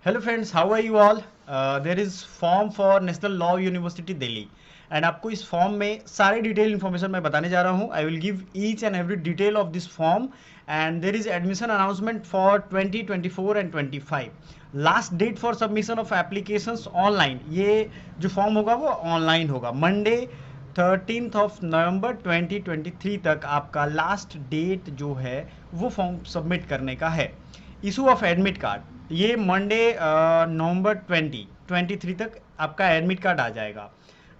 Hello friends, how are you all? There is form for National law University Delhi and आपको इस form में सारे detail information मैं बताने जा रहा हूँ. I will give each and every detail of this form and there is admission announcement for 2024 and 25. Last date for submission of applications online. ये जो फॉर्म होगा वो ऑनलाइन होगा. मंडे 13 नवंबर 2023 तक आपका लास्ट डेट जो है वो फॉर्म सबमिट करने का है. इशू ऑफ एडमिट कार्ड ये मंडे नवंबर 2023 तक आपका एडमिट कार्ड आ जाएगा.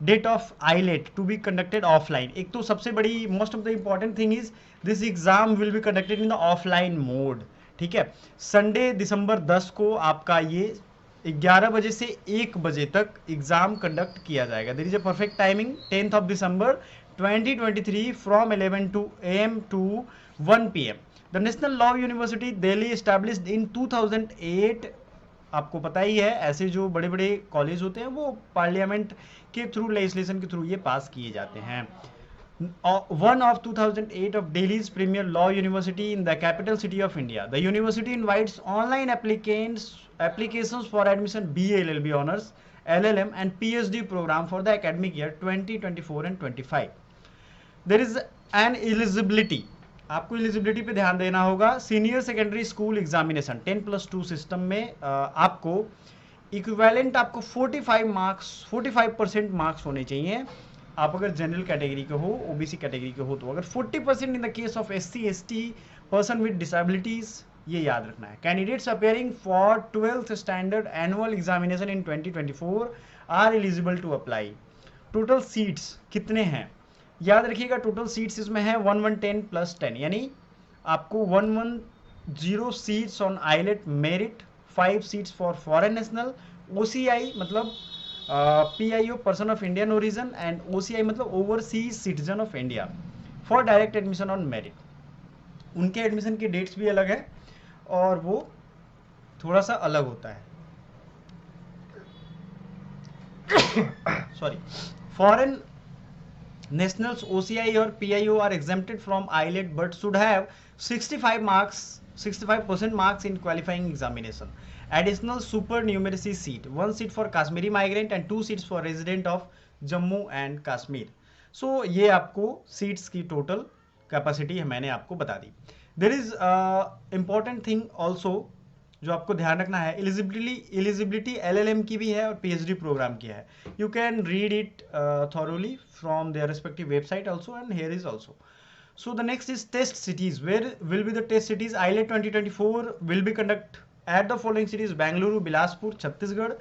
Date of AILET to be conducted offline. एक तो सबसे बड़ी most of the important thing is this exam will be conducted in the offline mode. ठीक है. संडे दिसंबर 10 को आपका ये 11 बजे से 1 बजे तक एग्जाम कंडक्ट किया जाएगा. There is a perfect timing 10th of December 2023 from 11 AM to 1 PM. The National law University Delhi established in 2008. आपको पता ही है ऐसे जो बड़े बड़े कॉलेज होते हैं वो पार्लियामेंट के थ्रू, लेजिस्लेशन के थ्रू ये पास किए जाते हैं. One of 2008 of Delhi's premier law university in the capital city of India. The university invites online applications for admission BA LLB honors, LLM and PhD program for the academic year 2024 and 25. There is an eligibility. आपको eligibility पे ध्यान देना होगा. Senior secondary school examination 10+2 system में आपको equivalent आपको 45% marks होने चाहिए. आप अगर जनरल कैटेगरी के हो, ओबीसी कैटेगरी के हो तो. अगर 40% in the case of SC ST person with disabilities, ये याद रखना है. Candidates appearing for 12th standard annual examination in 2024 are eligible to apply. Total seats कितने हैं याद रखिएगा. टोटल सीट्स इसमें है 1110 + 10, यानी आपको 110 seats on eyelet merit, 5 seats for foreign national, OCI मतलब PIO person of Indian origin and OCI मतलब overseas citizen of India for direct admission on merit. उनके एडमिशन की डेट्स भी अलग है और वो थोड़ा सा अलग होता है. Sorry. Foreign nationals OCI or PIO are exempted from IELTS but should have 65% marks in qualifying examination. Additional supernumeracy seat, 1 seat for Kashmiri migrant and 2 seats for resident of Jammu and Kashmir. So ये आपको seats की total capacity मैंने आपको बता दी. There is important thing also जो आपको ध्यान रखना है. एलिजिबिलिटी LLM की भी है और PhD प्रोग्राम की है. You can read it thoroughly from their respective website also, and here is also. So the next is test cities. Where will be the test cities? IELTS 2024 will be conducted at the following cities: Bengaluru, Bilaspur, Chhattisgarh,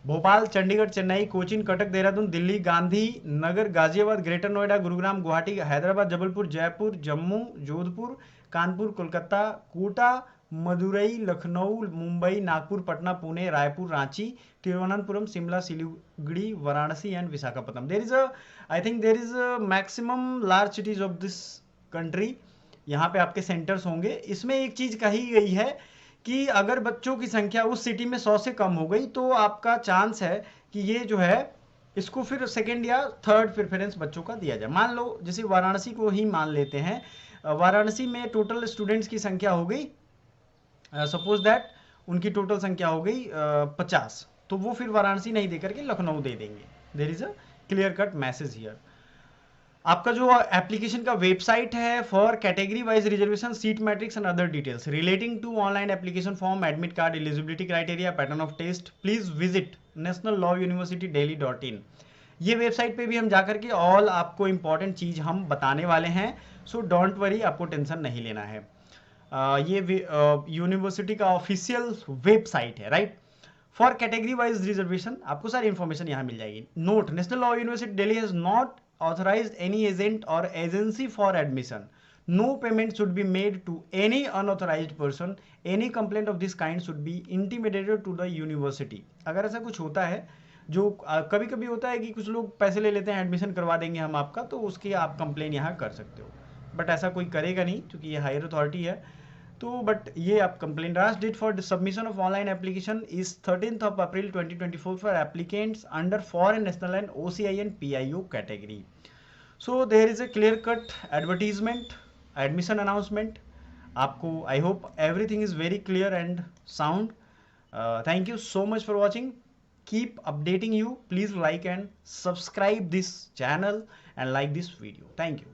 Bhopal, Chandigarh, Chennai, Cochin, Cuttack, Dehradun, Delhi, Gandhinagar, Ghaziabad, Greater Noida, Gurugram, Guwahati, Hyderabad, Jabalpur, Jaipur, Jammu, Jodhpur, Kanpur, Kolkata, Kota, Madurai, Lucknow, Mumbai, Nagpur, Patna, Pune, Raipur, Ranchi, Thiruvananthapuram, Shimla, Siliguri, Varanasi and Visakhapatnam. There is I think there is maximum large cities of this country. यहाँ पे आपके centres होंगे. इसमें एक चीज कही गई है कि अगर बच्चों की संख्या उस सिटी में 100 से कम हो गई तो आपका चांस है कि ये जो है इसको फिर सेकेंड या थर्ड प्रेफरेंस बच्चों का दिया जाए. मान लो जैसे वाराणसी को ही मान लेते हैं. वाराणसी में टोटल स्टूडेंट्स की संख्या हो गई, सपोज दैट उनकी टोटल संख्या हो गई 50, तो वो फिर वाराणसी नहीं दे करके लखनऊ दे देंगे. There is a clear cut message here. आपका जो एप्लीकेशन का वेबसाइट है for category wise reservation, seat matrix and other details relating to online application form, admit card, eligibility criteria, pattern of test, please visit national law university दिल्ली.in. ये website पे भी हम जाकर के ऑल आपको इंपॉर्टेंट चीज हम बताने वाले हैं. सो डोंट वरी, आपको टेंशन नहीं लेना है. ये यूनिवर्सिटी का ऑफिशियल वेबसाइट है, right. For category wise reservation आपको सारी इंफॉर्मेशन यहाँ मिल जाएगी. Note: national law University Delhi has not authorized any agent or agency for admission. No payment should be made to any unauthorized person. Any complaint of this kind should be intimated to the university. अगर ऐसा कुछ होता है, जो कभी कभी होता है कि कुछ लोग पैसे ले लेते हैं, एडमिशन करवा देंगे हम आपका, तो उसकी आप कंप्लेन यहाँ कर सकते हो. बट ऐसा कोई करेगा नहीं क्योंकि ये हायर अथॉरिटी है. तो बट ये आप complain. Last date for submission of online application is 13th of April 2024 for applicants under foreign national and OCI and PIO category. So there is a clear cut advertisement, admission announcement. आपको I hope everything is very clear and sound. Thank you so much for watching. Keep updating you. Please like and subscribe this channel and like this video. Thank you.